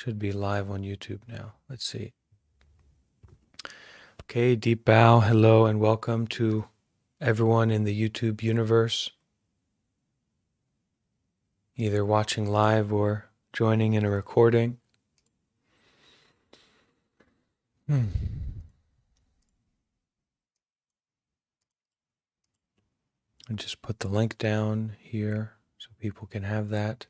Should be live on YouTube now. Let's see. Okay, deep bow, hello, and welcome to everyone in the YouTube universe, either watching live or joining in a recording. I just put the link down here so people can have that.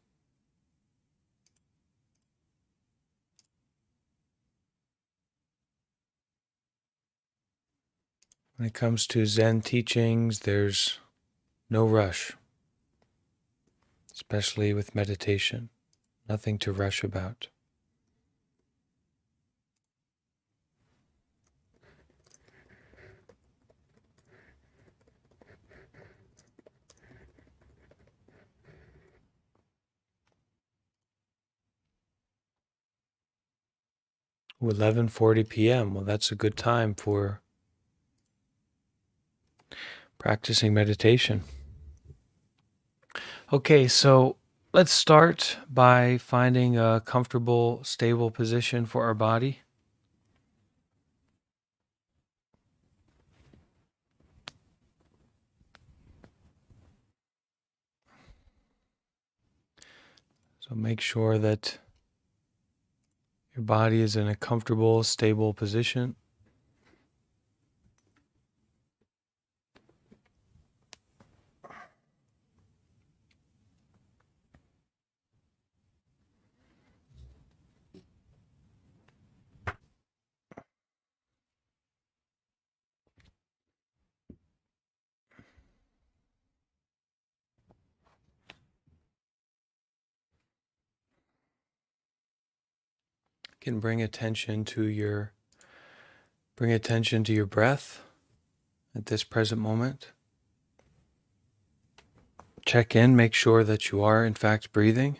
When it comes to Zen teachings, there's no rush, especially with meditation. Nothing to rush about. Ooh, 11:40 p.m. Well, that's a good time for practicing meditation. Okay, so let's start by finding a comfortable, stable position for our body. So make sure that your body is in a comfortable, stable position. You can bring attention to your breath at this present moment. Check in, make sure that you are in fact breathing.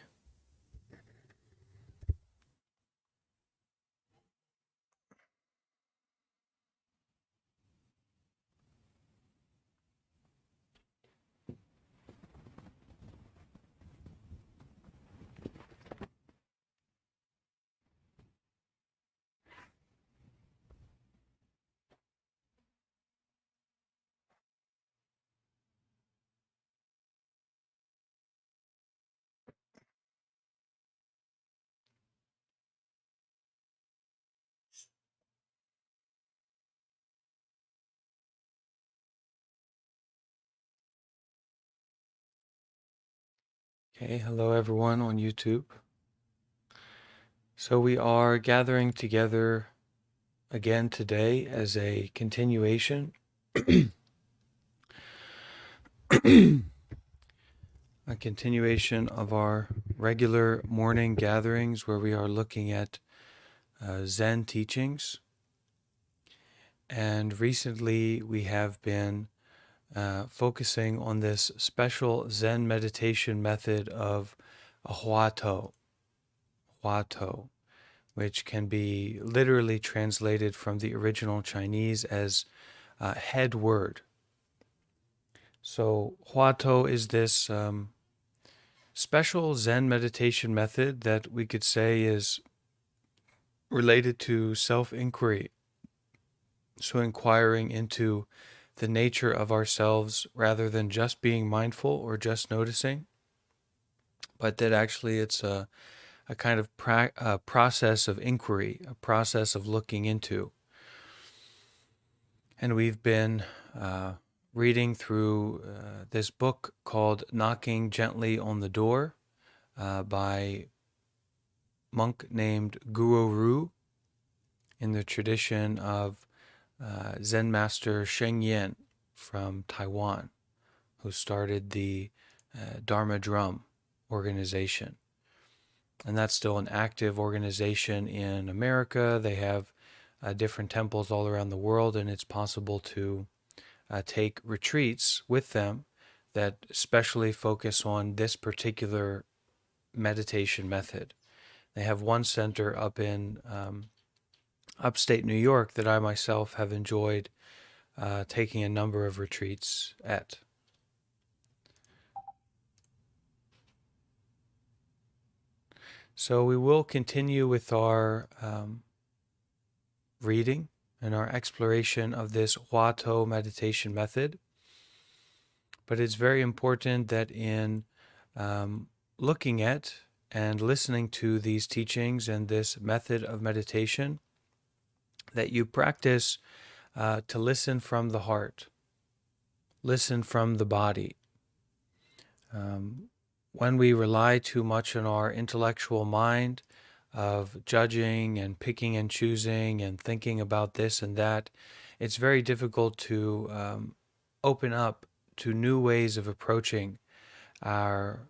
Okay, hello everyone on YouTube. So we are gathering together again today as a continuation of our regular morning gatherings where we are looking at Zen teachings. And recently we have been focusing on this special Zen meditation method of Huato, which can be literally translated from the original Chinese as head word. So Huato is this special Zen meditation method that we could say is related to self-inquiry. So inquiring into the nature of ourselves rather than just being mindful or just noticing, but that actually it's a kind of process of inquiry, a process of looking into. And we've been reading through this book called Knocking Gently on the Door by a monk named Guo Ru in the tradition of Zen master Sheng Yen from Taiwan, who started the Dharma drum organization. And that's still an active organization in America. They have different temples all around the world, and it's possible to take retreats with them that specially focus on this particular meditation method. They have one center up in Upstate New York that I myself have enjoyed taking a number of retreats at. So we will continue with our reading and our exploration of this Huatou meditation method. But it's very important that in looking at and listening to these teachings and this method of meditation, that you practice to listen from the heart, listen from the body. When we rely too much on our intellectual mind of judging and picking and choosing and thinking about this and that, it's very difficult to open up to new ways of approaching our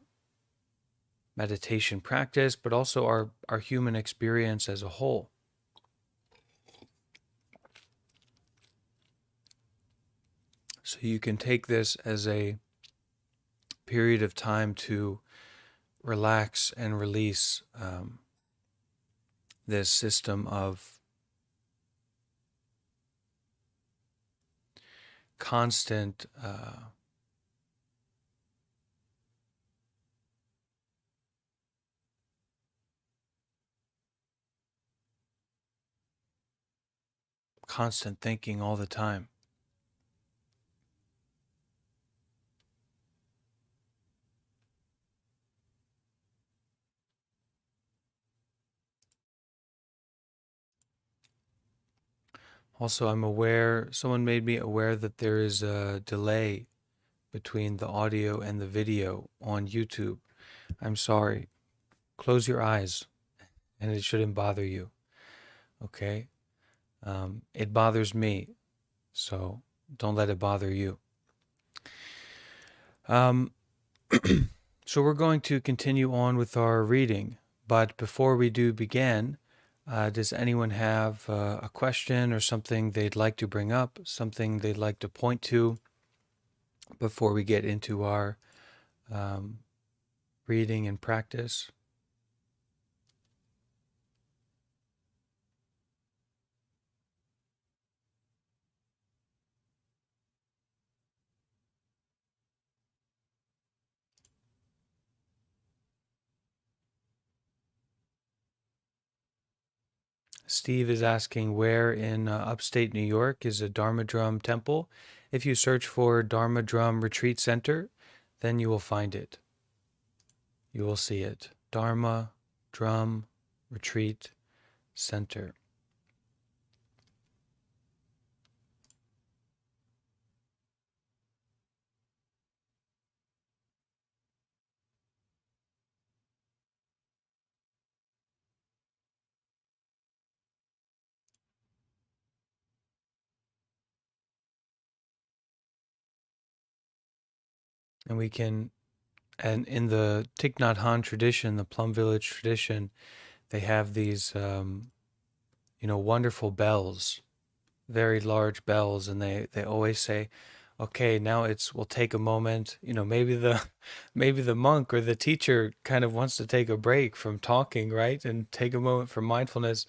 meditation practice, but also our human experience as a whole. So you can take this as a period of time to relax and release this system of constant constant thinking all the time. Also, someone made me aware that there is a delay between the audio and the video on YouTube. I'm sorry. Close your eyes, and it shouldn't bother you. Okay? It bothers me, so don't let it bother you. So we're going to continue on with our reading, but before we do begin, does anyone have a question or something they'd like to bring up, something they'd like to point to before we get into our reading and practice? Steve is asking where in upstate New York is a Dharma Drum temple. If you search for Dharma Drum Retreat Center, then you will find it. You will see it. Dharma Drum Retreat Center. And in the Thich Nhat Hanh tradition, the Plum Village tradition, they have these, wonderful bells, very large bells, and they always say, okay, now we'll take a moment. Maybe the maybe the monk or the teacher kind of wants to take a break from talking, right, and take a moment for mindfulness.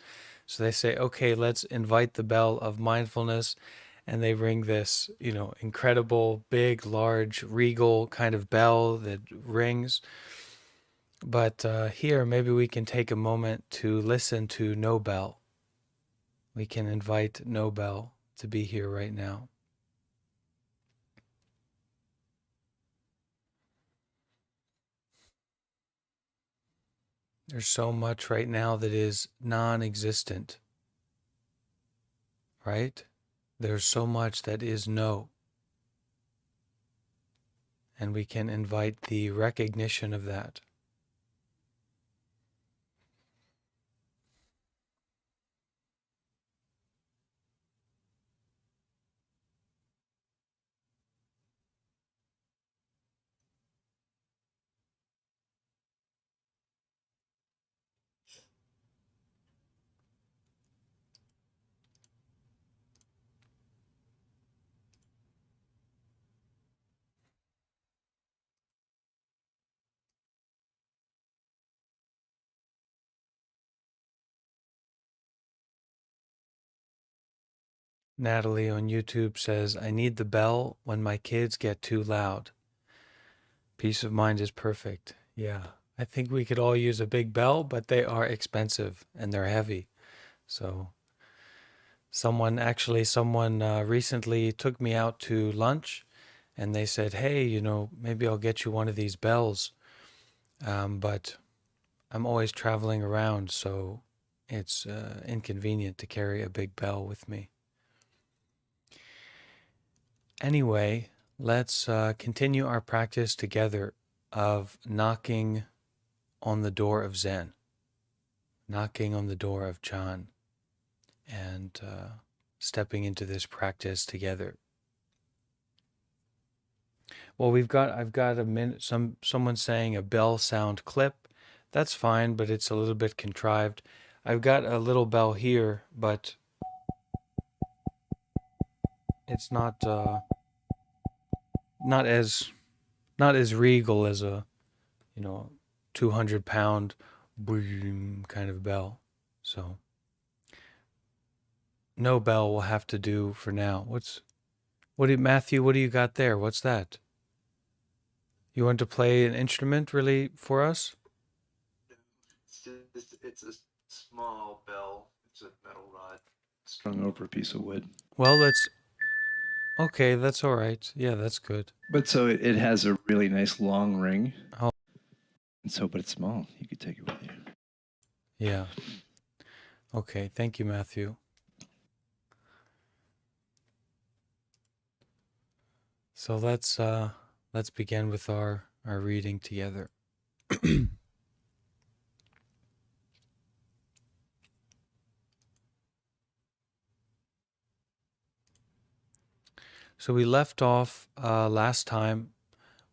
So they say, okay, let's invite the bell of mindfulness, and they ring this, incredible, big, large, regal kind of bell that rings. But here, maybe we can take a moment to listen to no bell. We can invite no bell to be here right now. There's so much right now that is non-existent, right? There's so much that is no. And we can invite the recognition of that. Natalie on YouTube says, I need the bell when my kids get too loud. Peace of mind is perfect. Yeah. I think we could all use a big bell, but they are expensive and they're heavy. So someone recently took me out to lunch, and they said, "Hey, maybe I'll get you one of these bells." But I'm always traveling around, so it's inconvenient to carry a big bell with me. Anyway, let's continue our practice together of knocking on the door of Zen, knocking on the door of Chan, and stepping into this practice together. Well, I've got a minute. Someone saying a bell sound clip. That's fine, but it's a little bit contrived. I've got a little bell here, but it's not as not as regal as a 200-pound boom kind of bell. So no bell will have to do for now. Matthew? What do you got there? What's that? You want to play an instrument really for us? It's a small bell. It's a metal rod strung over a piece of wood. Well, okay, that's all right. Yeah, that's good. But so it has a really nice long ring. Oh, But it's small. You could take it with you. yeah. Okay, thank you, Matthew. So let's begin with our reading together. So we left off last time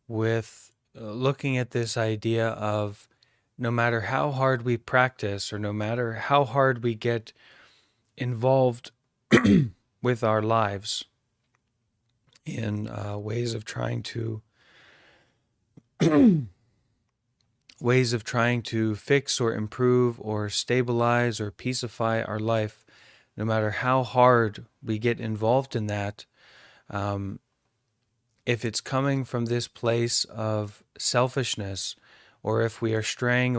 with looking at this idea of no matter how hard we practice or no matter how hard we get involved with our lives in ways of trying to fix or improve or stabilize or peacify our life, no matter how hard we get involved in that, if it's coming from this place of selfishness, or if we are straying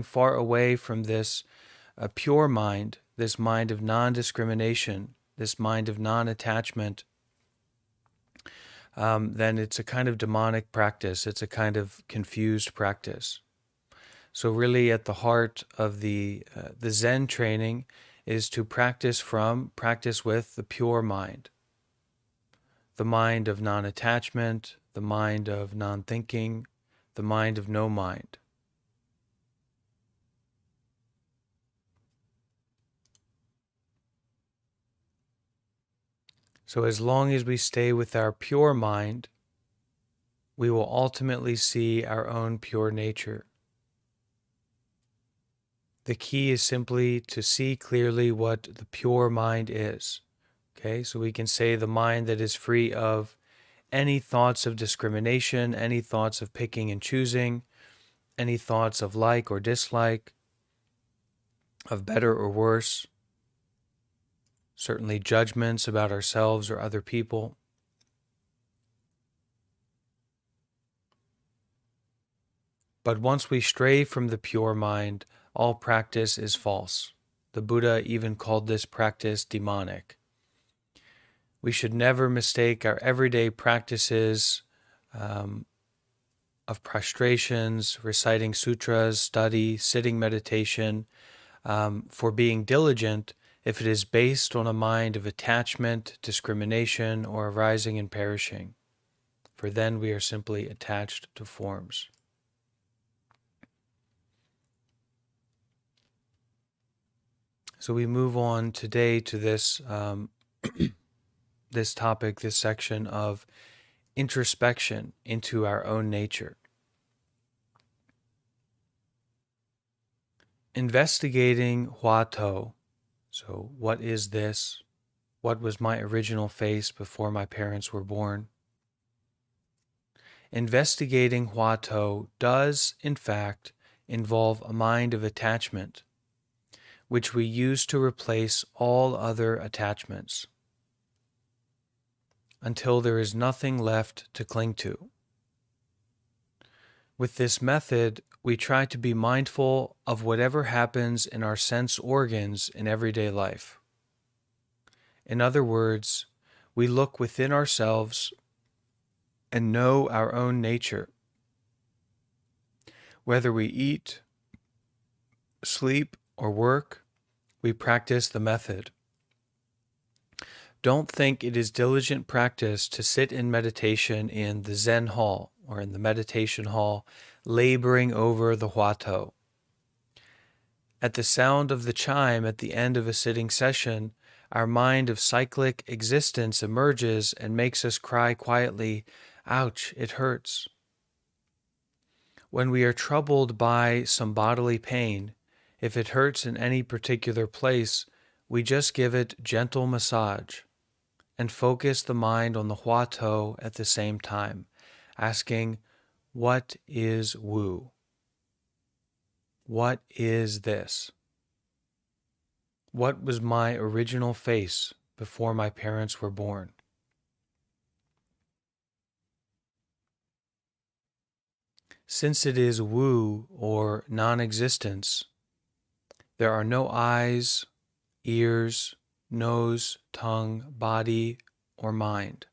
far away from this pure mind, this mind of non-discrimination, this mind of non-attachment, then it's a kind of demonic practice. It's a kind of confused practice. So really at the heart of the Zen training is to practice with the pure mind, the mind of non-attachment, the mind of non-thinking, the mind of no mind. So as long as we stay with our pure mind, we will ultimately see our own pure nature. The key is simply to see clearly what the pure mind is. Okay, so we can say the mind that is free of any thoughts of discrimination, any thoughts of picking and choosing, any thoughts of like or dislike, of better or worse, certainly judgments about ourselves or other people. But once we stray from the pure mind, all practice is false. The Buddha even called this practice demonic. We should never mistake our everyday practices of prostrations, reciting sutras, study, sitting meditation, for being diligent if it is based on a mind of attachment, discrimination, or arising and perishing. For then we are simply attached to forms. So we move on today to this this topic, this section of introspection into our own nature. Investigating Huato. So what is this? What was my original face before my parents were born? Investigating Huato does, in fact, involve a mind of attachment, which we use to replace all other attachments, until there is nothing left to cling to. With this method, we try to be mindful of whatever happens in our sense organs in everyday life. In other words, we look within ourselves and know our own nature. Whether we eat, sleep, or work, we practice the method. Don't think it is diligent practice to sit in meditation in the Zen hall or in the meditation hall, laboring over the Huatou. At the sound of the chime at the end of a sitting session, our mind of cyclic existence emerges and makes us cry quietly, "Ouch, it hurts." When we are troubled by some bodily pain, if it hurts in any particular place, we just give it gentle massage and focus the mind on the Huatou at the same time, asking, what is Wu? What is this? What was my original face before my parents were born? Since it is Wu, or non-existence, there are no eyes, ears, nose, tongue, body, or mind.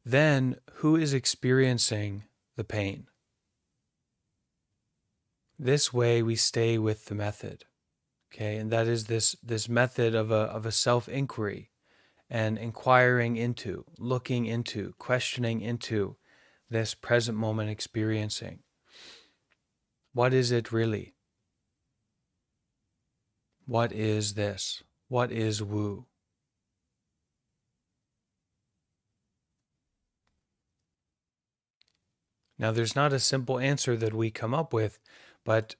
Then who is experiencing the pain? This way we stay with the method. Okay, and that is this method of a self-inquiry and inquiring into, looking into, questioning into this present moment experiencing. What is it really? What is this? What is Wu? Now, there's not a simple answer that we come up with, but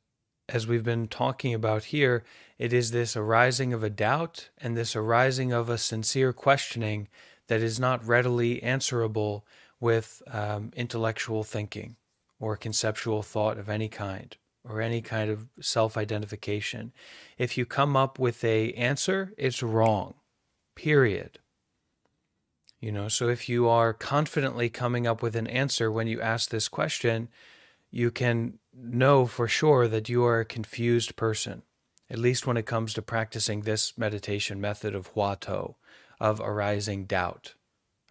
as we've been talking about here, it is this arising of a doubt and this arising of a sincere questioning that is not readily answerable with intellectual thinking or conceptual thought of any kind or any kind of self-identification. If you come up with an answer, it's wrong, period. So if you are confidently coming up with an answer when you ask this question, you can know for sure that you are a confused person, at least when it comes to practicing this meditation method of Huatou, of arising doubt,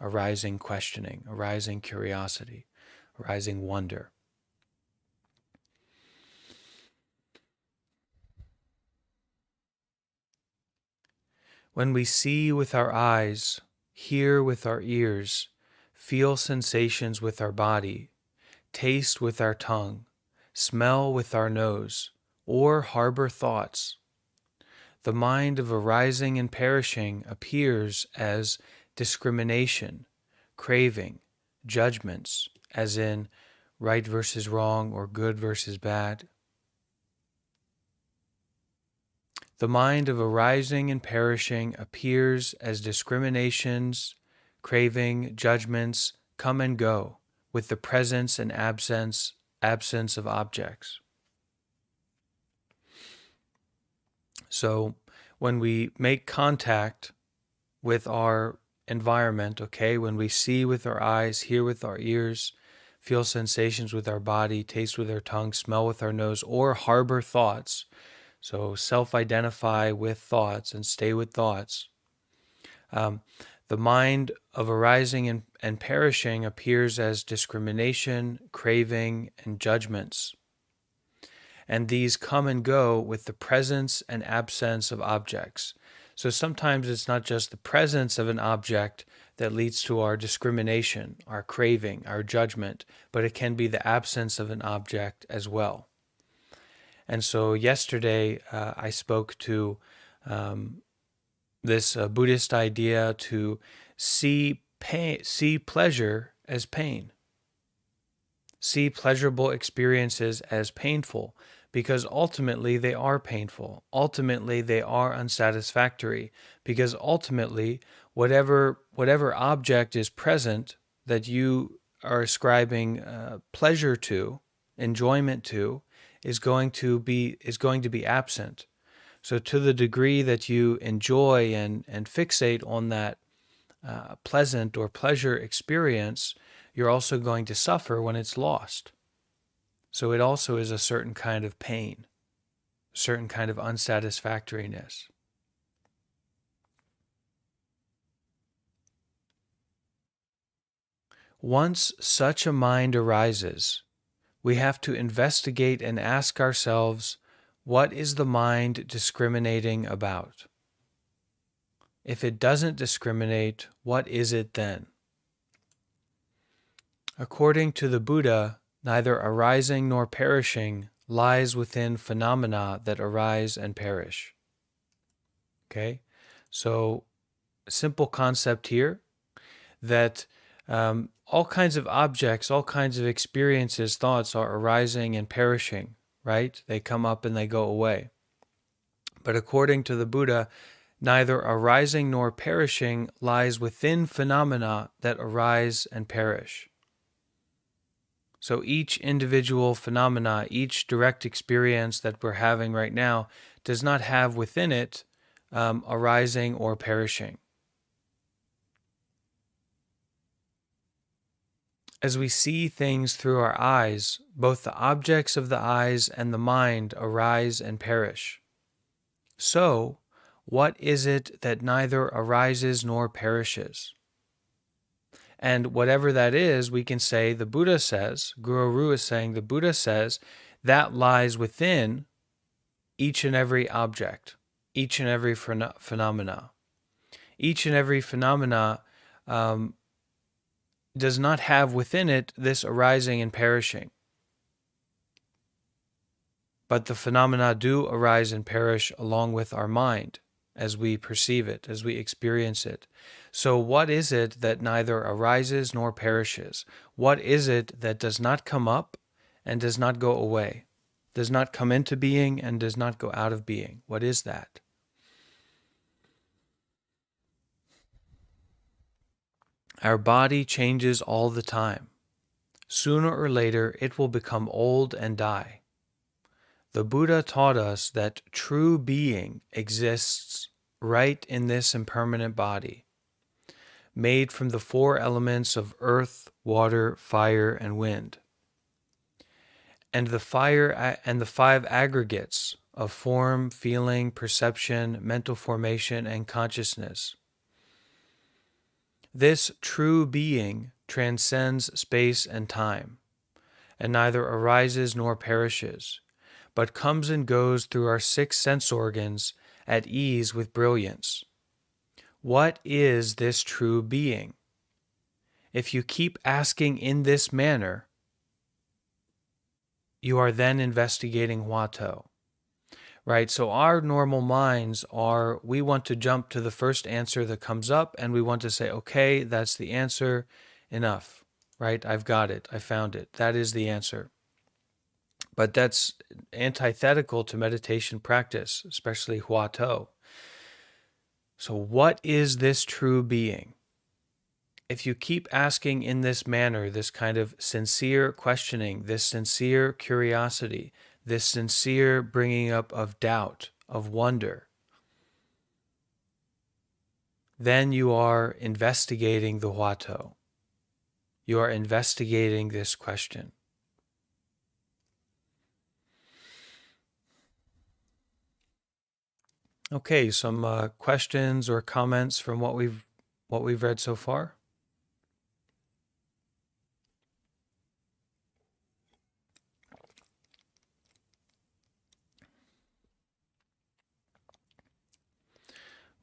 arising questioning, arising curiosity, arising wonder. When we see with our eyes, hear with our ears, feel sensations with our body, taste with our tongue, smell with our nose, or harbor thoughts, the mind of arising and perishing appears as discrimination, craving, judgments, as in right versus wrong or good versus bad. The mind of arising and perishing appears as discriminations, craving, judgments come and go with the presence and absence of objects. So when we make contact with our environment, okay, when we see with our eyes, hear with our ears, feel sensations with our body, taste with our tongue, smell with our nose, or harbor thoughts, so self-identify with thoughts and stay with thoughts, the mind of arising and perishing appears as discrimination, craving, and judgments. And these come and go with the presence and absence of objects. So sometimes it's not just the presence of an object that leads to our discrimination, our craving, our judgment, but it can be the absence of an object as well. And so yesterday I spoke to this Buddhist idea to see pleasure as pain. See pleasurable experiences as painful, because ultimately they are painful. Ultimately they are unsatisfactory, because ultimately whatever object is present that you are ascribing pleasure to, enjoyment to, is going to be absent. So to the degree that you enjoy and fixate on that pleasant or pleasure experience, you're also going to suffer when it's lost. So it also is a certain kind of pain, a certain kind of unsatisfactoriness. Once such a mind arises, we have to investigate and ask ourselves, what is the mind discriminating about? If it doesn't discriminate, what is it then? According to the Buddha, neither arising nor perishing lies within phenomena that arise and perish. Okay? So, simple concept here that all kinds of objects, all kinds of experiences, thoughts are arising and perishing, right? They come up and they go away. But according to the Buddha, neither arising nor perishing lies within phenomena that arise and perish. So each individual phenomena, each direct experience that we're having right now does not have within it arising or perishing. As we see things through our eyes, both the objects of the eyes and the mind arise and perish. So, what is it that neither arises nor perishes? And whatever that is, we can say the Buddha says, Guru Ru is saying the Buddha says, that lies within each and every object, each and every phenomena. Each and every phenomena does not have within it this arising and perishing. But the phenomena do arise and perish along with our mind as we perceive it, as we experience it. So what is it that neither arises nor perishes? What is it that does not come up and does not go away? Does not come into being and does not go out of being? What is that? Our body changes all the time. Sooner or later, it will become old and die. The Buddha taught us that true being exists right in this impermanent body, made from the four elements of earth, water, fire, and wind, and the five aggregates of form, feeling, perception, mental formation, and consciousness. This true being transcends space and time, and neither arises nor perishes, but comes and goes through our 6 sense organs at ease with brilliance. What is this true being? If you keep asking in this manner, you are then investigating Huatou. Right? So our normal minds are, we want to jump to the first answer that comes up and we want to say, okay, that's the answer, enough, right? I've got it, I found it, that is the answer. But that's antithetical to meditation practice, especially Huatou. So what is this true being? If you keep asking in this manner, this kind of sincere questioning, this sincere curiosity, this sincere bringing up of doubt, of wonder, then you are investigating the Huatou. You are investigating this question. Okay, some questions or comments from what we've read so far?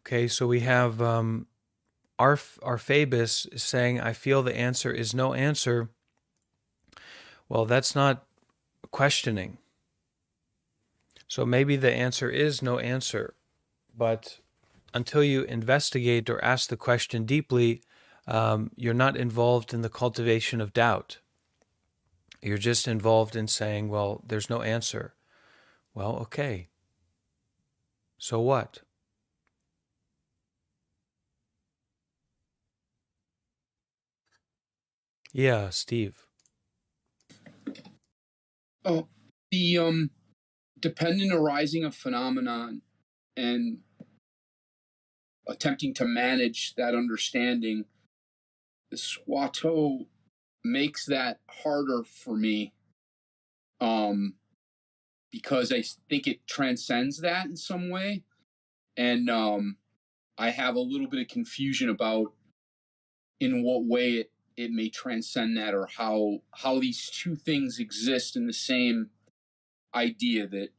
Okay, so we have our Phabus saying, I feel the answer is no answer. Well, that's not questioning. So maybe the answer is no answer, but until you investigate or ask the question deeply, you're not involved in the cultivation of doubt. You're just involved in saying, well, there's no answer. Well, okay. So what? Yeah, Steve. Oh, the dependent arising of phenomenon and attempting to manage that understanding, the Swato makes that harder for me. because I think it transcends that in some way. And I have a little bit of confusion about in what way it may transcend that, or how these two things exist in the same idea, that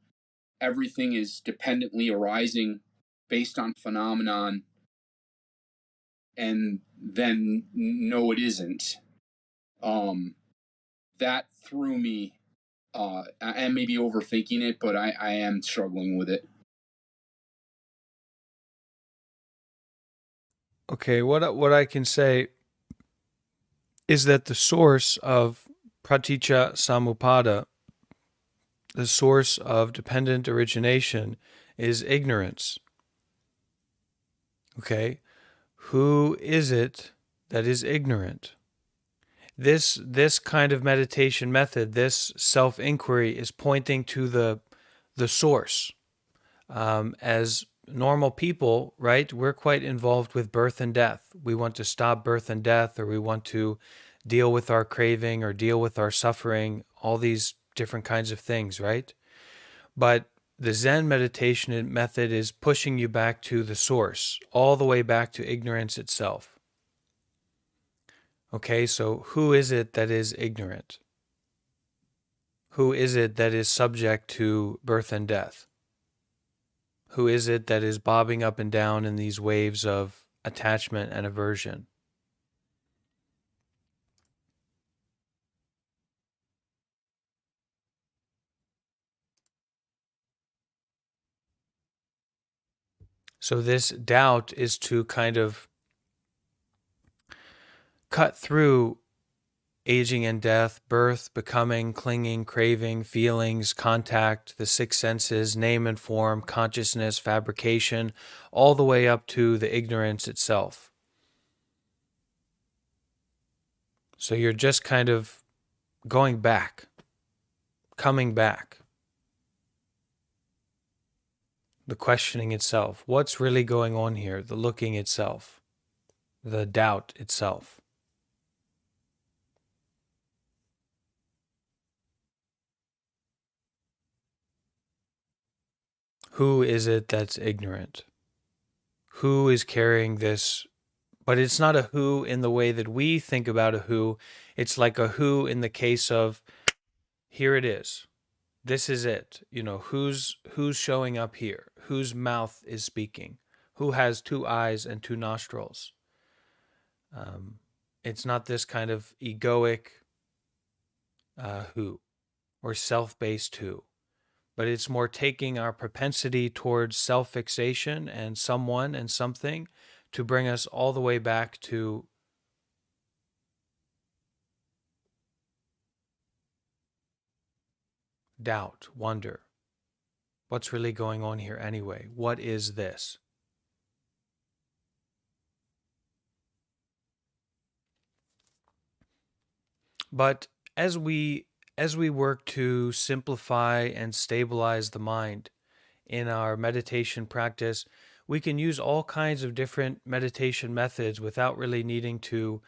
everything is dependently arising based on phenomenon, and then no, it isn't. That threw me. I may be overthinking it, but I am struggling with it. Okay, what I can say is that the source of praticca samuppada, the source of dependent origination, is ignorance. Okay? Who is it that is ignorant? This kind of meditation method, this self-inquiry, is pointing to the source. As normal people, right, we're quite involved with birth and death. We want to stop birth and death, or we want to deal with our craving or deal with our suffering, all these different kinds of things, right? But the Zen meditation method is pushing you back to the source, all the way back to ignorance itself. Okay, so who is it that is ignorant? Who is it that is subject to birth and death? Who is it that is bobbing up and down in these waves of attachment and aversion? So this doubt is to kind of cut through aging and death, birth, becoming, clinging, craving, feelings, contact, the six senses, name and form, consciousness, fabrication, all the way up to the ignorance itself. So you're just kind of going back, coming back. The questioning itself. What's really going on here? The looking itself. The doubt itself. Who is it that's ignorant? Who is carrying this? But it's not a who in the way that we think about a who. It's like a who in the case of, here it is. This is it. You know, who's showing up here? Whose mouth is speaking? Who has two eyes and two nostrils? It's not this kind of egoic who or self-based who, but it's more taking our propensity towards self-fixation and someone and something to bring us all the way back to doubt, wonder. What's really going on here anyway? What is this? But as we work to simplify and stabilize the mind in our meditation practice, we can use all kinds of different meditation methods without really needing to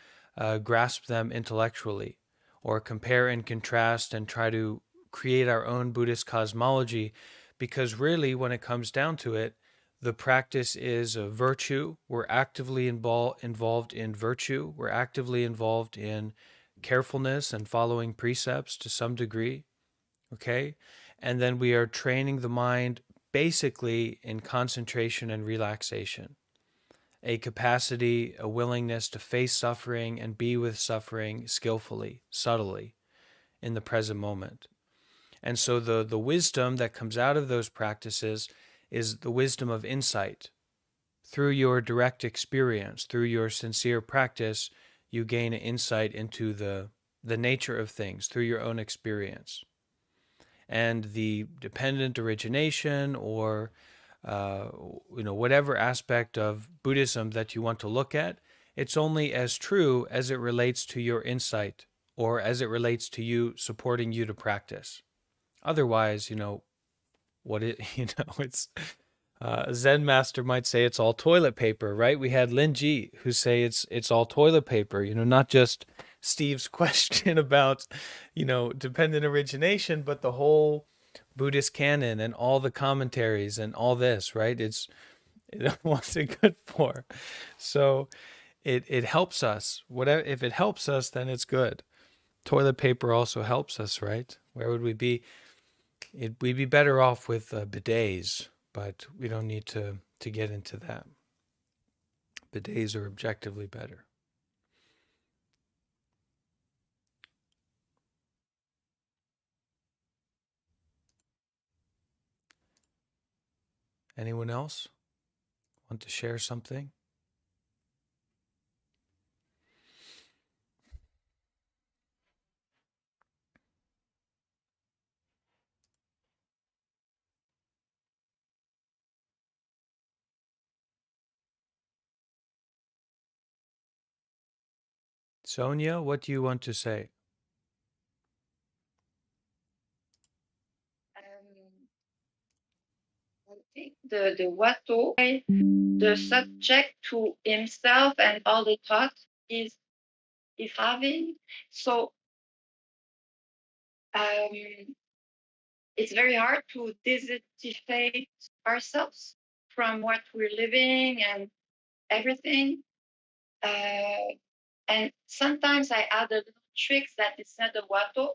grasp them intellectually or compare and contrast and try to create our own Buddhist cosmology, because really, when it comes down to it, the practice is a virtue. We're actively involved in virtue. We're actively involved in carefulness and following precepts to some degree, okay? And then we are training the mind basically in concentration and relaxation, a capacity, a willingness to face suffering and be with suffering skillfully, subtly, in the present moment. And so the wisdom that comes out of those practices is the wisdom of insight. Through your direct experience, through your sincere practice, you gain an insight into the nature of things through your own experience. And the dependent origination or whatever aspect of Buddhism that you want to look at, it's only as true as it relates to your insight or as it relates to you supporting you to practice. Otherwise, it's a Zen master might say it's all toilet paper, right? We had Lin Ji who say it's all toilet paper, not just Steve's question about, dependent origination, but the whole Buddhist canon and all the commentaries and all this, right? What's it good for? So it helps us. Whatever, if it helps us, then it's good. Toilet paper also helps us, right? Where would we be? We'd be better off with bidets, but we don't need to get into that. Bidets are objectively better. Anyone else want to share something? Sonia, what do you want to say? I think the Watto, the subject to himself and all the thoughts is having. So it's very hard to disidentiate ourselves from what we're living and everything. And sometimes I add a little tricks that it's not a Watto.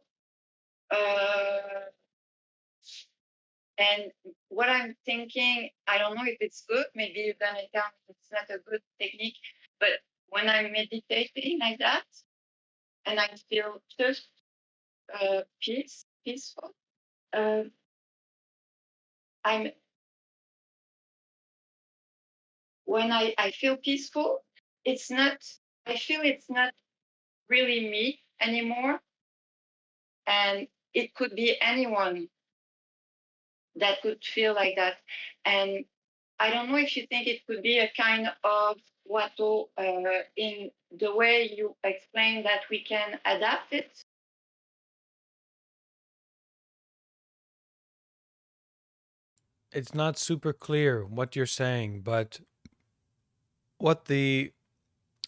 And what I'm thinking, I don't know if it's good. Maybe you're gonna tell me it's not a good technique. But when I'm meditating like that, and I feel just peaceful, when I feel peaceful, it's not. I feel it's not really me anymore, and it could be anyone that could feel like that. And I don't know if you think it could be a kind of Watto in the way you explain that we can adapt it. It's not super clear what you're saying, but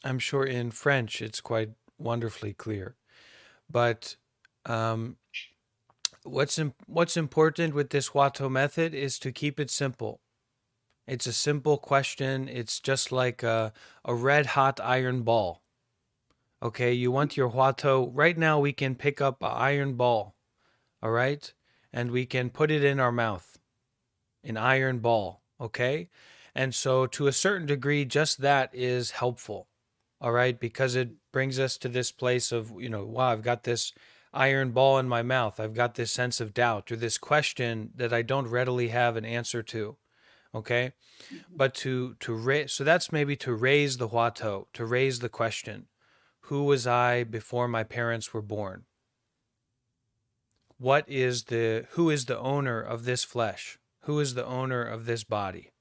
I'm sure in French it's quite wonderfully clear. But what's important with this Watto method is to keep it simple. It's a simple question. It's just like a red hot iron ball. Okay, you want your Watto. Right now we can pick up an iron ball, all right? And we can put it in our mouth, an iron ball, okay? And so to a certain degree, just that is helpful, all right? Because it brings us to this place of, wow, I've got this iron ball in my mouth. I've got this sense of doubt or this question that I don't readily have an answer to, okay? But to raise, so that's maybe to raise the Watto, to raise the question. Who was I before my parents were born? Who is the owner of this flesh? Who is the owner of this body?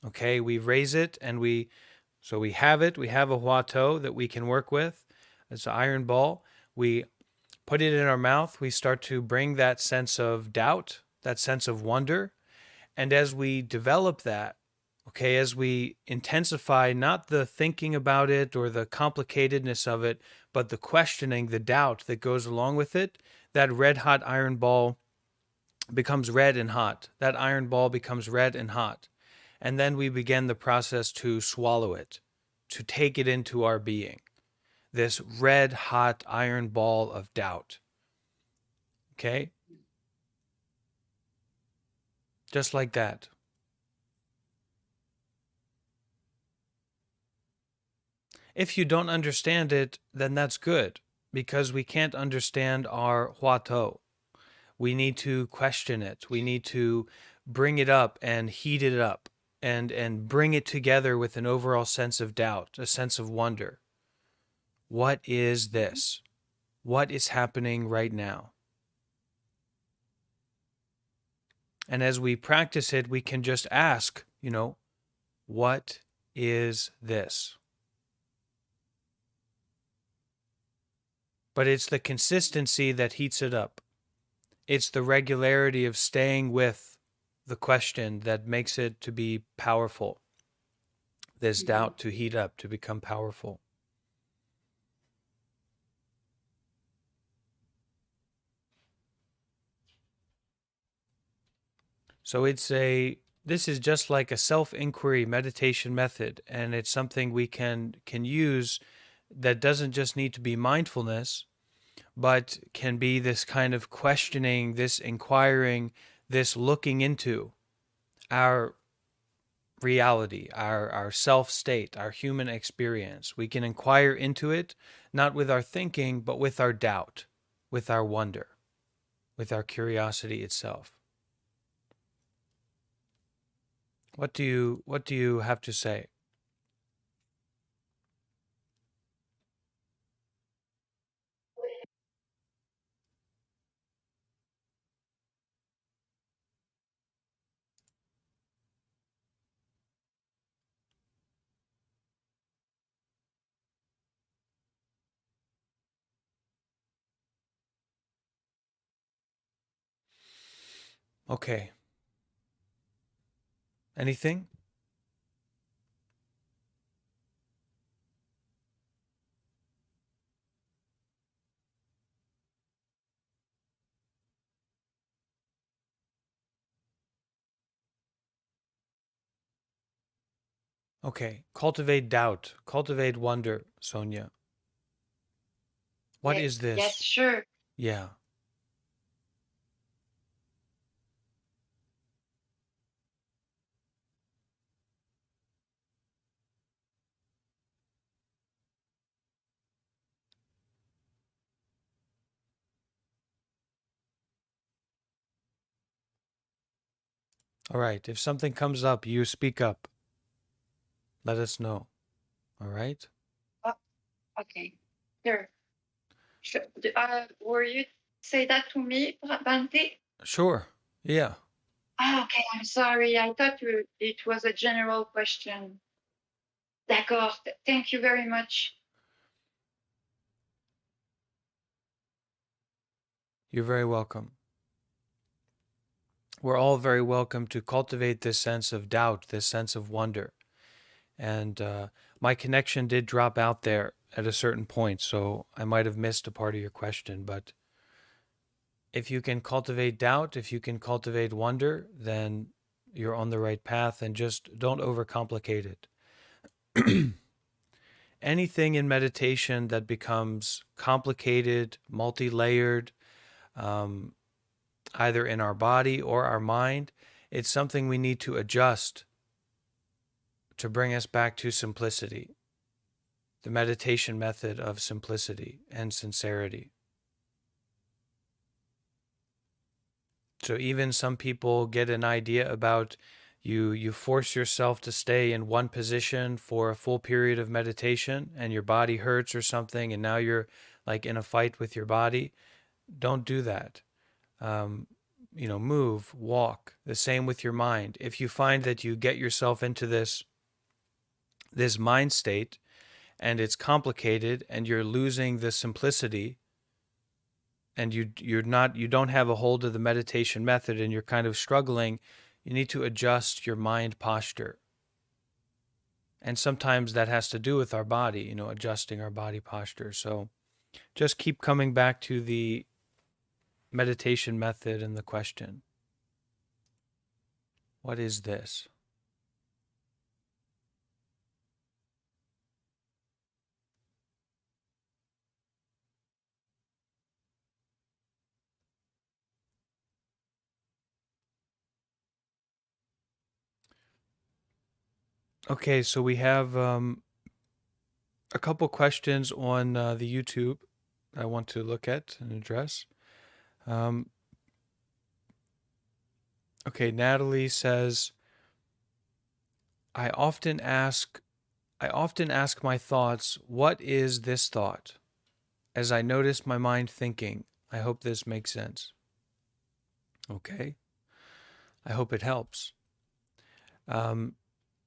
Okay, we raise it and we have it. We have a Watto that we can work with. It's an iron ball. We put it in our mouth. We start to bring that sense of doubt, that sense of wonder. And as we develop that, okay, as we intensify not the thinking about it or the complicatedness of it, but the questioning, the doubt that goes along with it, that red hot iron ball becomes red and hot. That iron ball becomes red and hot. And then we begin the process to swallow it, to take it into our being. This red hot iron ball of doubt. Okay? Just like that. If you don't understand it, then that's good, because we can't understand our Watto. We need to question it. We need to bring it up and heat it up and bring it together with an overall sense of doubt, a sense of wonder. What is this? What is happening right now? And as we practice it, we can just ask, what is this? But it's the consistency that heats it up. It's the regularity of staying with the question that makes it to be powerful. This doubt to heat up, to become powerful. So this is just like a self-inquiry meditation method, and it's something we can use that doesn't just need to be mindfulness, but can be this kind of questioning, this inquiring, this looking into our reality, our self state, our human experience. We can inquire into it, not with our thinking, but with our doubt, with our wonder, with our curiosity itself. What do you have to say? Okay. Anything? Okay. Cultivate doubt. Cultivate wonder, Sonia. What is Yes, this? sure. Yeah. All right. If something comes up, you speak up. Let us know. All right? Oh, okay. Sure. Were you say that to me, Bante? Sure. Yeah. Ah, okay, I'm sorry. I thought it was a general question. D'accord. Thank you very much. You're very welcome. We're all very welcome to cultivate this sense of doubt, this sense of wonder. And my connection did drop out there at a certain point, so I might have missed a part of your question. But if you can cultivate doubt, if you can cultivate wonder, then you're on the right path, and just don't overcomplicate it. Anything in meditation that becomes complicated, multi layered, either in our body or our mind, it's something we need to adjust to bring us back to simplicity, the meditation method of simplicity and sincerity. So even some people get an idea about you force yourself to stay in one position for a full period of meditation and your body hurts or something, and now you're like in a fight with your body. Don't do that. Move, walk. The same with your mind. If you find that you get yourself into this mind state and it's complicated and you're losing the simplicity, and you don't have a hold of the meditation method and you're kind of struggling, you need to adjust your mind posture. And sometimes that has to do with our body, adjusting our body posture. So just keep coming back to the meditation method and the question, what is this? Okay, so we have a couple questions on the YouTube I want to look at and address. Okay, Natalie says, I often ask my thoughts, what is this thought? As I notice my mind thinking. I hope this makes sense. Okay. I hope it helps.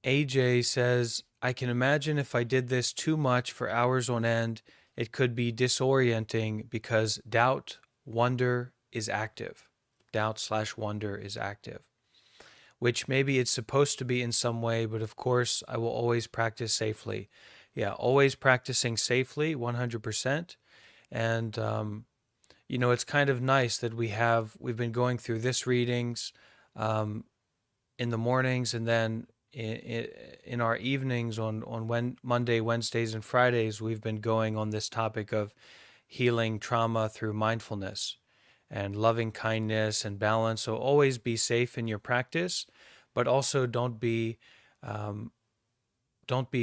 AJ says, I can imagine if I did this too much for hours on end, it could be disorienting because doubt, wonder is active. Doubt/wonder is active, which maybe it's supposed to be in some way, but of course I will always practice safely. Yeah, always practicing safely, 100%. And, it's kind of nice that we've been going through this readings, in the mornings, and then in our evenings on Monday, Wednesdays, and Fridays, we've been going on this topic of healing trauma through mindfulness and loving kindness and balance. So always be safe in your practice, but also don't be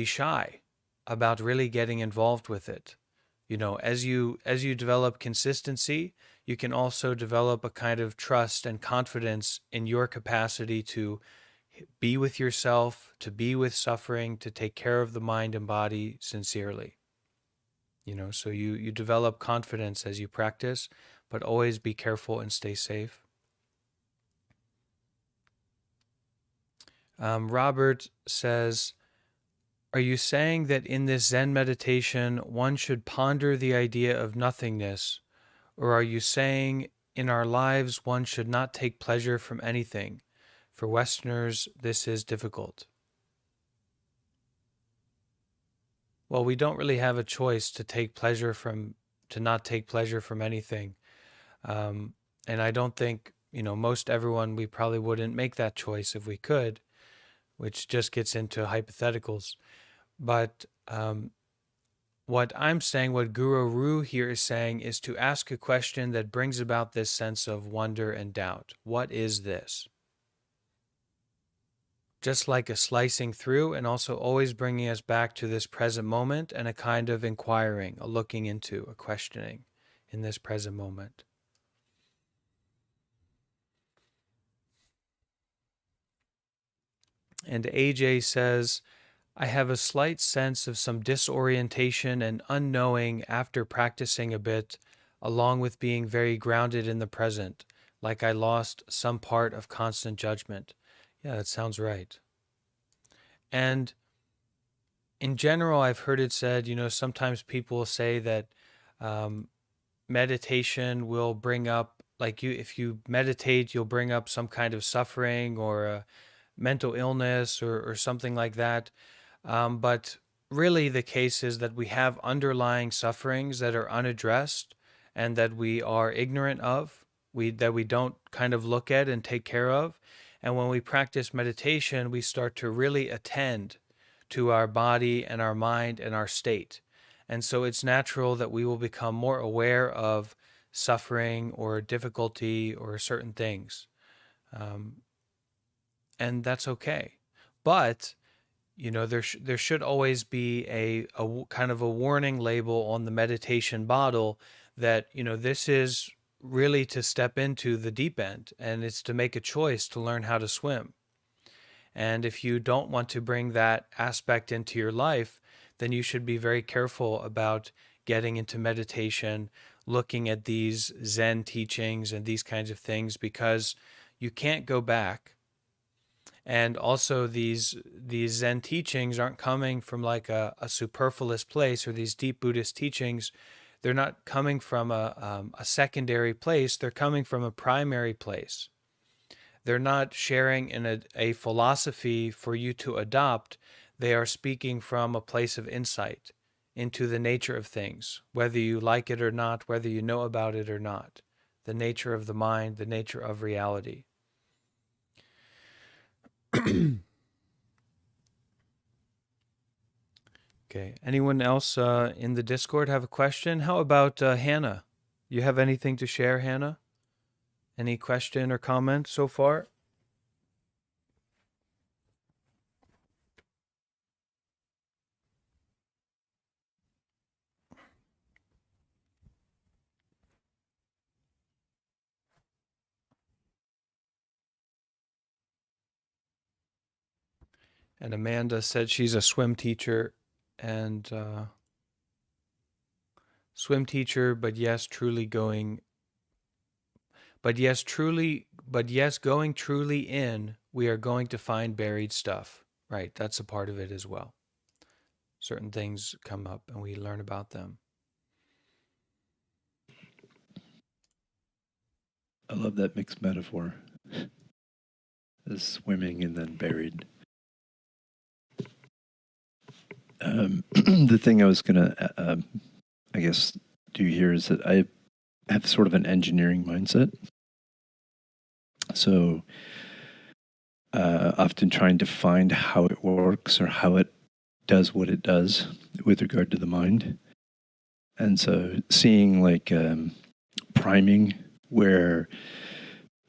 shy about really getting involved with it. As you develop consistency, you can also develop a kind of trust and confidence in your capacity to be with yourself, to be with suffering, to take care of the mind and body sincerely. So you develop confidence as you practice, but always be careful and stay safe. Robert says, are you saying that in this Zen meditation, one should ponder the idea of nothingness? Or are you saying in our lives, one should not take pleasure from anything? For Westerners, this is difficult. Well, we don't really have a choice to not take pleasure from anything. And I don't think, most everyone, we probably wouldn't make that choice if we could, which just gets into hypotheticals. But what I'm saying, what Guru Ru here is saying, is to ask a question that brings about this sense of wonder and doubt. What is this? Just like a slicing through, and also always bringing us back to this present moment and a kind of inquiring, a looking into, a questioning in this present moment. And AJ says, I have a slight sense of some disorientation and unknowing after practicing a bit, along with being very grounded in the present, like I lost some part of constant judgment. Yeah, that sounds right. And in general, I've heard it said, sometimes people say that meditation will bring up, if you meditate, you'll bring up some kind of suffering or a mental illness or something like that. But really the case is that we have underlying sufferings that are unaddressed and that we are ignorant of, that we don't kind of look at and take care of. And when we practice meditation, we start to really attend to our body and our mind and our state. And so it's natural that we will become more aware of suffering or difficulty or certain things. And that's okay. But there should always be a kind of a warning label on the meditation bottle that, this is really to step into the deep end, and it's to make a choice to learn how to swim. And if you don't want to bring that aspect into your life, then you should be very careful about getting into meditation, looking at these Zen teachings and these kinds of things, because you can't go back. And also these Zen teachings aren't coming from like a superfluous place, or these deep Buddhist teachings, they're not coming from a secondary place, they're coming from a primary place. They're not sharing in a philosophy for you to adopt. They are speaking from a place of insight into the nature of things, whether you like it or not, whether you know about it or not, the nature of the mind, the nature of reality. Okay. Anyone else in the Discord have a question? How about Hannah? You have anything to share, Hannah? Any question or comment so far? And Amanda said she's a swim teacher, and but yes, going truly in, we are going to find buried stuff. Right, that's a part of it as well. Certain things come up and we learn about them. I love that mixed metaphor. As swimming and then buried. The thing I was going to, I guess, do here is that I have sort of an engineering mindset. So often trying to find how it works or how it does what it does with regard to the mind. And so seeing like priming, where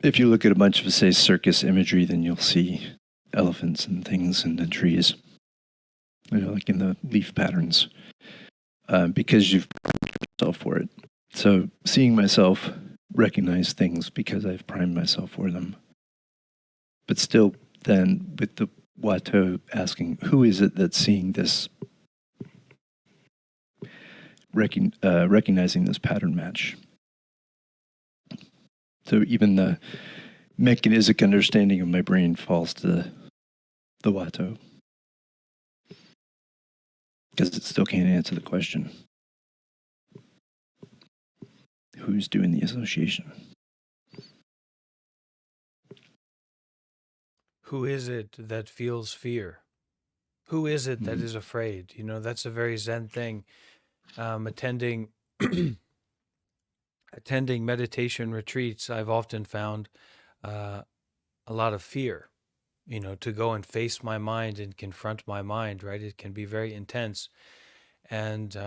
if you look at a bunch of, say, circus imagery, then you'll see elephants and things in the trees, like in the leaf patterns, because you've primed yourself for it. So seeing myself recognize things because I've primed myself for them. But still then with the Wato asking, who is it that's seeing this, recognizing this pattern match? So even the mechanistic understanding of my brain falls to the Wato, because it still can't answer the question. Who's doing the association? Who is it that feels fear? Who is it that is afraid? That's a very Zen thing. Attending meditation retreats, I've often found a lot of fear, to go and face my mind and confront my mind, right? It can be very intense. And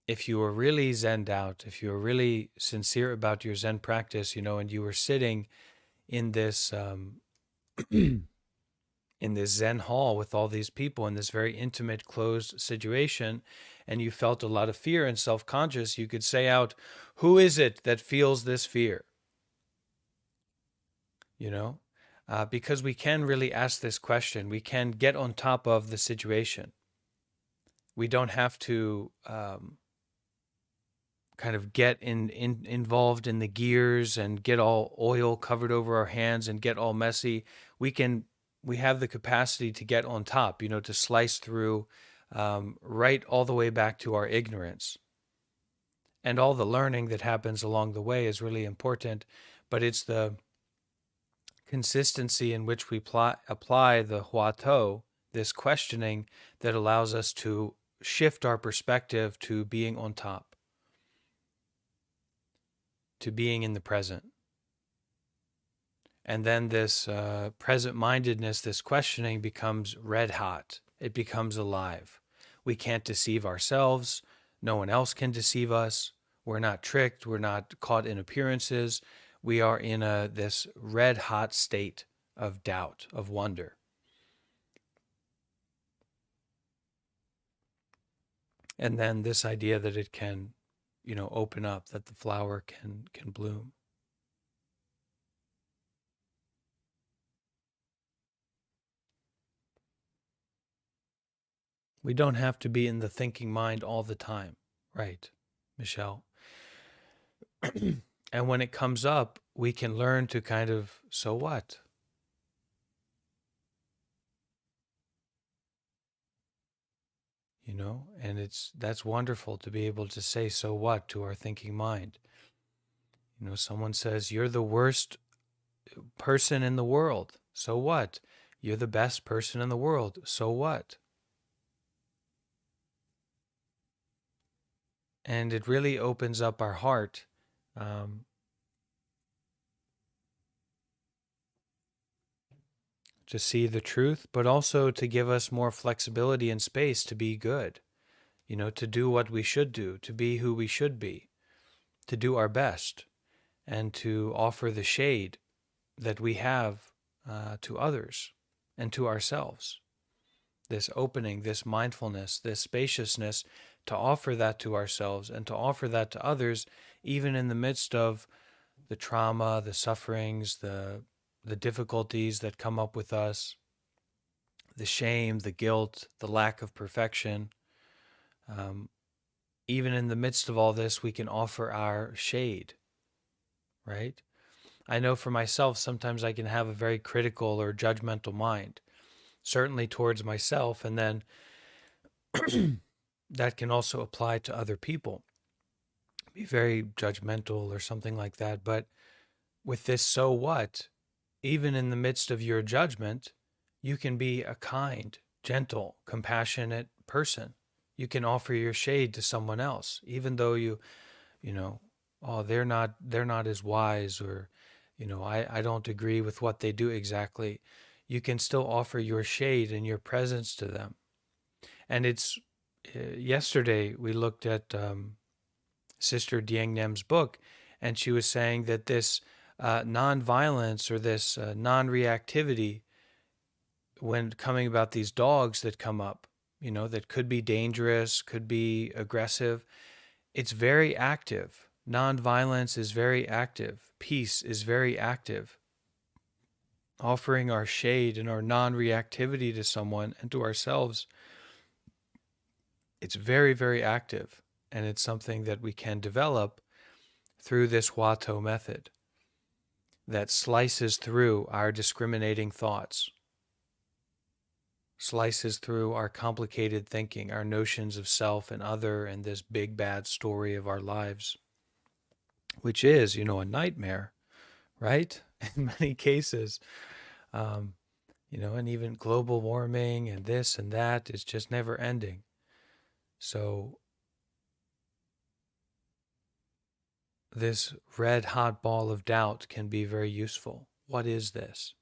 if you are really Zenned out, if you're really sincere about your Zen practice, and you were sitting in this in this Zen hall with all these people in this very intimate, closed situation, and you felt a lot of fear and self-conscious, you could say out, who is it that feels this fear? Because we can really ask this question. We can get on top of the situation. We don't have to kind of get involved in the gears and get all oil covered over our hands and get all messy. We have the capacity to get on top, to slice through right all the way back to our ignorance. And all the learning that happens along the way is really important, but it's the consistency in which we apply the Huatou, this questioning, that allows us to shift our perspective to being on top, to being in the present. And then this present-mindedness, this questioning becomes red hot. It becomes alive. We can't deceive ourselves. No one else can deceive us. We're not tricked. We're not caught in appearances. We are in this red-hot state of doubt, of wonder. And then this idea that it can, open up, that the flower can bloom. We don't have to be in the thinking mind all the time, right, Michelle? And when it comes up, we can learn to kind of, so what? And that's wonderful to be able to say, so what, to our thinking mind. Someone says, you're the worst person in the world. So what? You're the best person in the world. So what? And it really opens up our heart to see the truth, but also to give us more flexibility and space to be good, to do what we should do, to be who we should be, to do our best, and to offer the shade that we have to others and to ourselves. This opening, this mindfulness, this spaciousness, to offer that to ourselves and to offer that to others, even in the midst of the trauma, the sufferings, the difficulties that come up with us, the shame, the guilt, the lack of perfection. Even in the midst of all this, we can offer our shade, right? I know for myself, sometimes I can have a very critical or judgmental mind, certainly towards myself, and then that can also apply to other people. Be very judgmental or something like that. But with this, so what? Even in the midst of your judgment, you can be a kind, gentle, compassionate person. You can offer your shade to someone else, even though they're not as wise, or I don't agree with what they do exactly. you can still offer your shade and your presence to them. And it's yesterday we looked at Sister Dieng Nem's book, and she was saying that this non-violence or this non-reactivity when coming about these dogs that come up, that could be dangerous, could be aggressive, it's very active. Non-violence is very active. Peace is very active. Offering our shade and our non-reactivity to someone and to ourselves, it's very, very active. And it's something that we can develop through this Huato method that slices through our discriminating thoughts, slices through our complicated thinking, our notions of self and other, and this big bad story of our lives, which is, a nightmare, right? In many cases, and even global warming and this and that is just never ending. So this red hot ball of doubt can be very useful. What is this?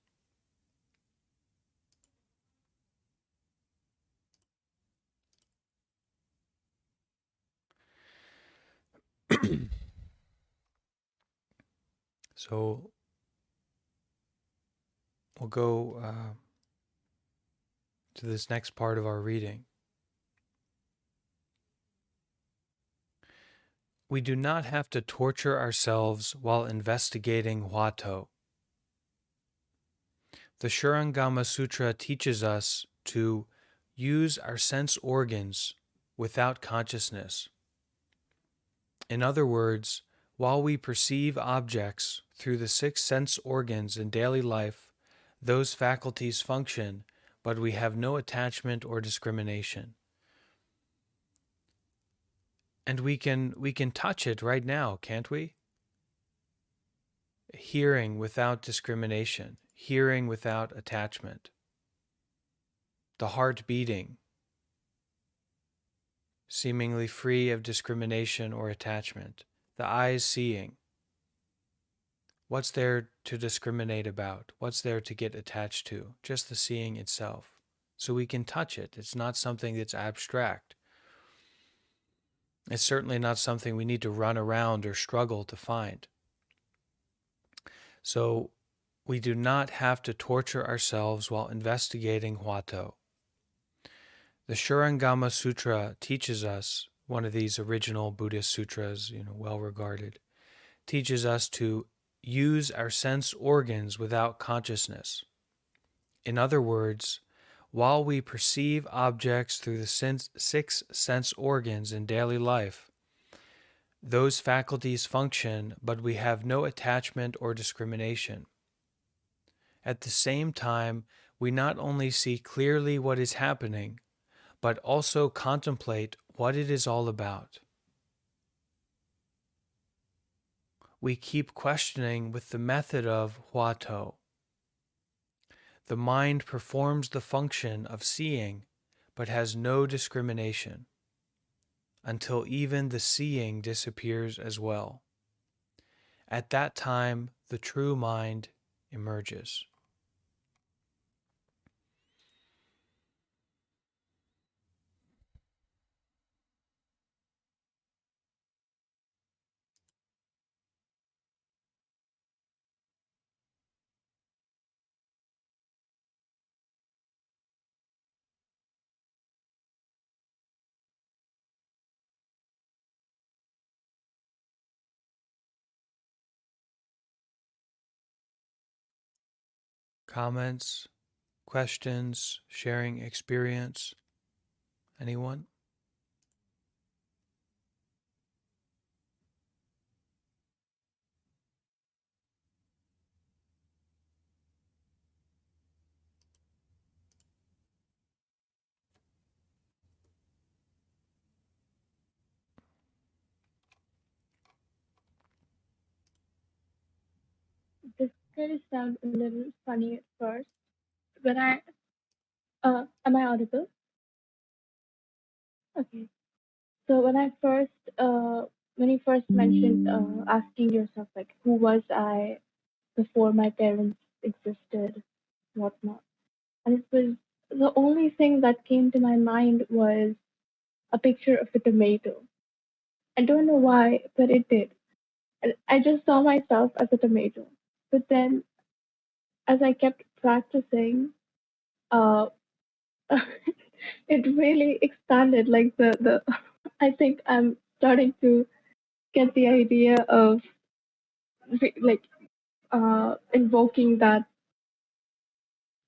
So we'll go to this next part of our reading. We do not have to torture ourselves while investigating Huato. The Shuringama Sutra teaches us to use our sense organs without consciousness. In other words, while we perceive objects through the 6 sense organs in daily life, those faculties function, but we have no attachment or discrimination. And we can touch it right now, can't we? Hearing without discrimination, hearing without attachment, the heart beating, seemingly free of discrimination or attachment, the eyes seeing. What's there to discriminate about? What's there to get attached to? Just the seeing itself. So we can touch it. It's not something that's abstract. It's certainly not something we need to run around or struggle to find. So we do not have to torture ourselves while investigating Huato. The Shuringama Sutra teaches us, one of these original Buddhist sutras, well regarded, teaches us to use our sense organs without consciousness. In other words, while we perceive objects through the 6 sense organs in daily life, those faculties function, but we have no attachment or discrimination. At the same time, we not only see clearly what is happening, but also contemplate what it is all about. We keep questioning with the method of Huato. The mind performs the function of seeing, but has no discrimination, until even the seeing disappears as well. At that time, the true mind emerges. Comments, questions, sharing experience? Anyone? This kind of sound a little funny at first. When am I audible? Okay. So when you first mentioned asking yourself, like, who was I before my parents existed, whatnot. and it was the only thing that came to my mind was a picture of a tomato. I don't know why, but it did. And I just saw myself as a tomato. But then, as I kept practicing, uh, it really expanded. Like the I think I'm starting to get the idea of like invoking that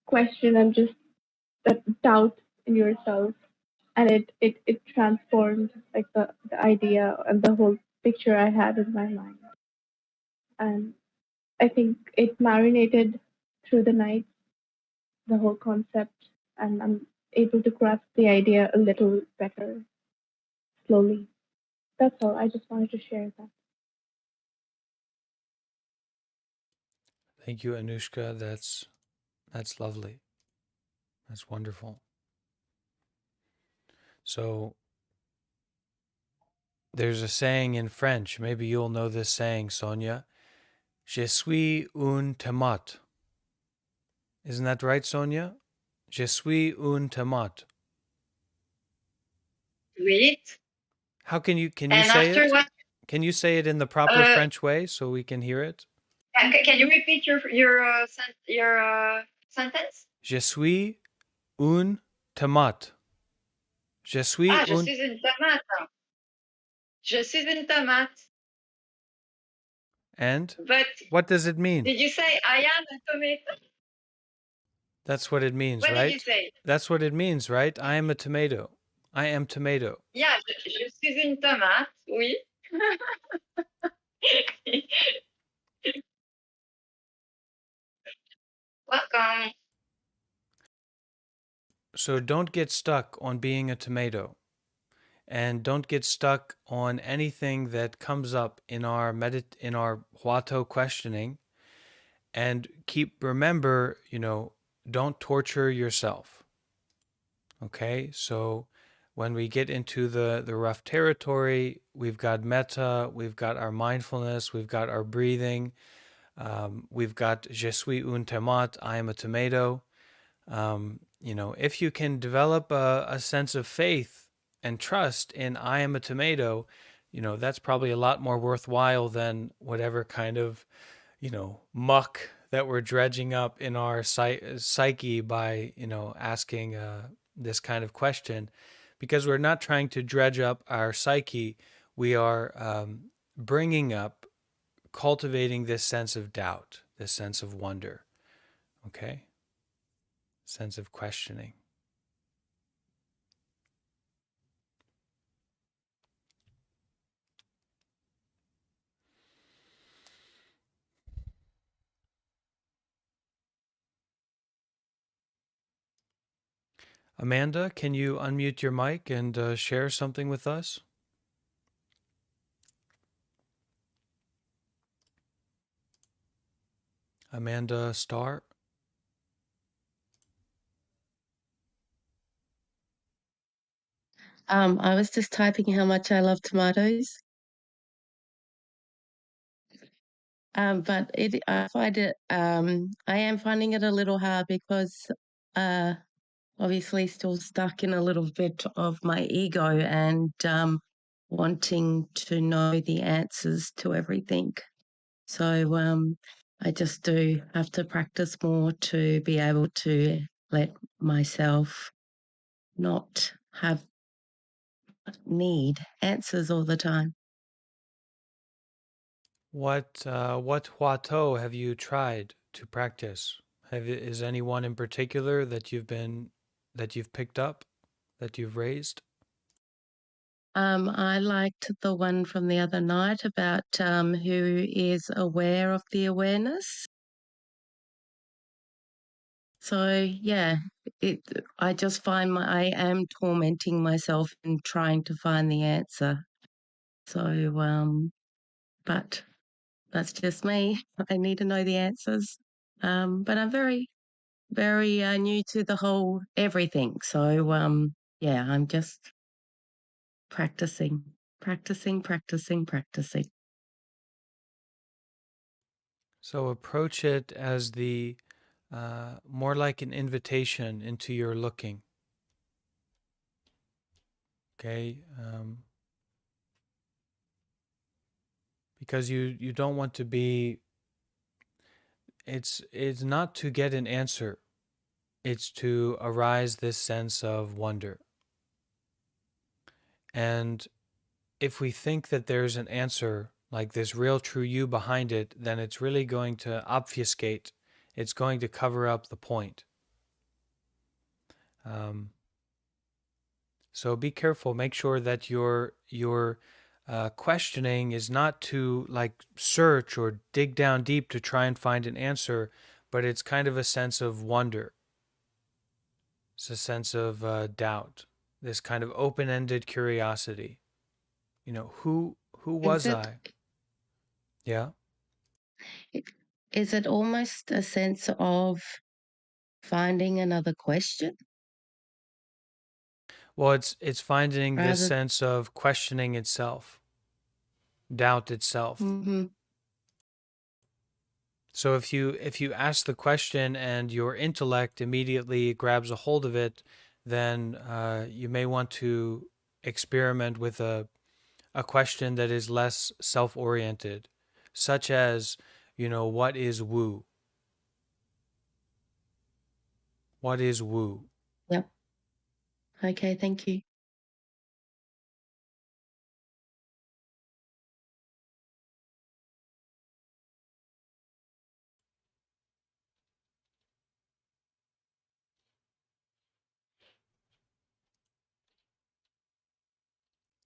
question and just that doubt in yourself, and it transformed like the idea and the whole picture I had in my mind. And I think it marinated through the night, the whole concept, and I'm able to grasp the idea a little better slowly. That's all. I just wanted to share that. Thank you, Anushka. That's lovely. That's wonderful. So there's a saying in French. Maybe you'll know this saying, Sonia. Je suis un tomate. Isn't that right, Sonia? Je suis un tomate. Wait. How can you And say after it? what? Can you say it in the proper French way so we can hear it? Can you repeat your sentence? Je suis un tomate. Je suis Je un. suis une tomate. Je suis une tomate. And But what does it mean? did you say I am a tomato? That's what it means, What right? did you say? That's what it means, right? I am a tomato. I am tomato. Yeah, je suis une tomate, oui. Welcome. So don't get stuck on being a tomato, and don't get stuck on anything that comes up in our Huato questioning, and remember, don't torture yourself. Okay? So when we get into the rough territory, we've got metta, we've got our mindfulness, we've got our breathing, we've got je suis un tomate, I am a tomato. If you can develop a sense of faith and trust in I am a tomato, that's probably a lot more worthwhile than whatever kind of, muck that we're dredging up in our psyche by, asking this kind of question, because we're not trying to dredge up our psyche. We are bringing up, cultivating this sense of doubt, this sense of wonder, okay? Sense of questioning. Amanda, can you unmute your mic and share something with us? Amanda Starr? I was just typing how much I love tomatoes. But I find it, I am finding it a little hard because obviously still stuck in a little bit of my ego and wanting to know the answers to everything. So I just do have to practice more to be able to let myself not need answers all the time. What Huato have you tried to practice? Is anyone in particular that you've picked up, that you've raised? I liked the one from the other night about who is aware of the awareness. So yeah, I just find I am tormenting myself and trying to find the answer. So but that's just me. I need to know the answers. But I'm very, very new to the whole everything. So yeah, I'm just practicing. So approach it as the more like an invitation into your looking. Okay, because you don't want to be. It's not to get an answer. It's to arise this sense of wonder. And if we think that there's an answer, like this real true you behind it, then it's really going to obfuscate. It's going to cover up the point. So be careful. Make sure that your questioning is not to like search or dig down deep to try and find an answer, but it's kind of a sense of wonder. It's a sense of doubt. This kind of open-ended curiosity. You know, who was I? Yeah. Is it almost a sense of finding another question? Well, it's finding this Rather, sense of questioning itself, doubt itself. mm-hmm. So if you ask the question and your intellect immediately grabs a hold of it, then you may want to experiment with a question that is less self-oriented, such as, what is woo? What is woo? Yep. Okay, thank you.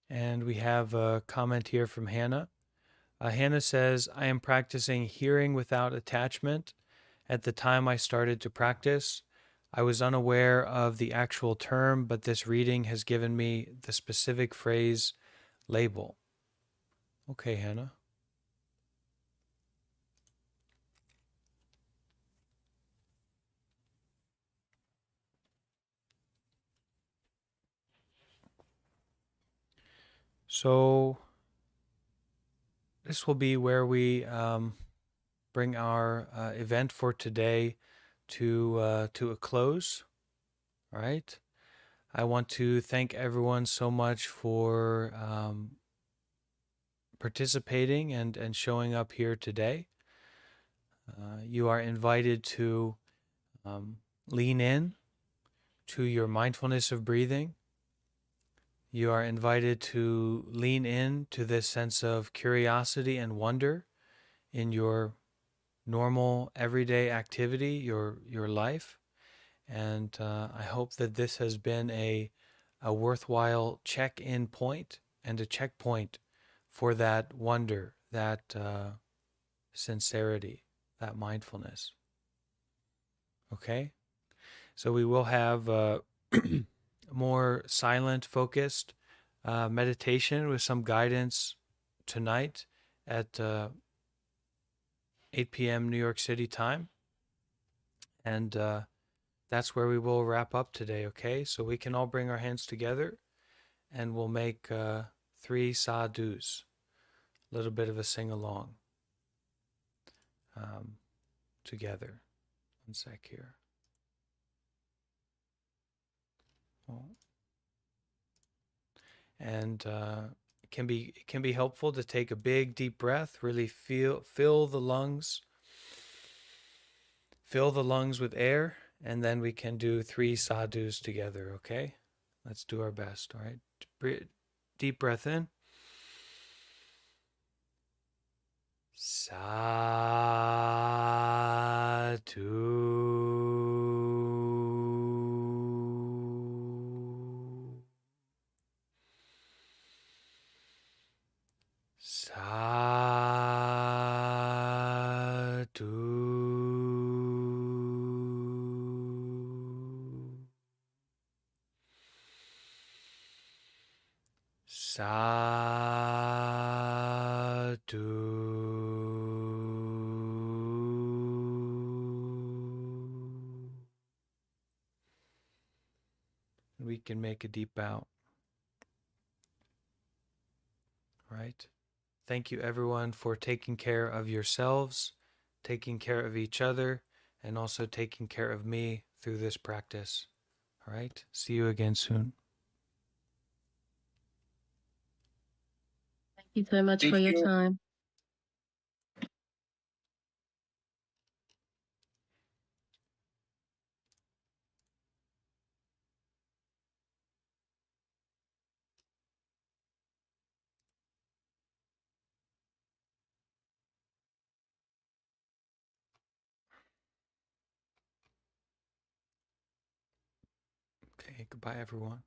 And we have a comment here from Hannah. Hannah says, I am practicing hearing without attachment. At the time I started to practice, I was unaware of the actual term, but this reading has given me the specific phrase label. Okay, Hannah. So this will be where we bring our event for today to a close. All right. I want to thank everyone so much for participating and showing up here today. You are invited to lean in to your mindfulness of breathing. You are invited to lean in to this sense of curiosity and wonder in your normal everyday activity, your life. And I hope that this has been a worthwhile check-in point and a checkpoint for that wonder, that sincerity, that mindfulness. Okay? So we will have more silent, focused meditation with some guidance tonight at 8 p.m. New York City time. And that's where we will wrap up today, okay? So we can all bring our hands together and we'll make 3 sadhus, a little bit of a sing-along together. One sec here. Oh. And it can be helpful to take a big deep breath, really fill the lungs with air, and then we can do 3 sadhus together, okay? Let's do our best, all right? Deep breath in. Sadhu. Sadhu. Sadhu. We can make a deep bow. All right. Thank you, everyone, for taking care of yourselves, taking care of each other, and also taking care of me through this practice. All right. See you again soon. Thank you so much Thank for your you. time. Okay. Goodbye, everyone.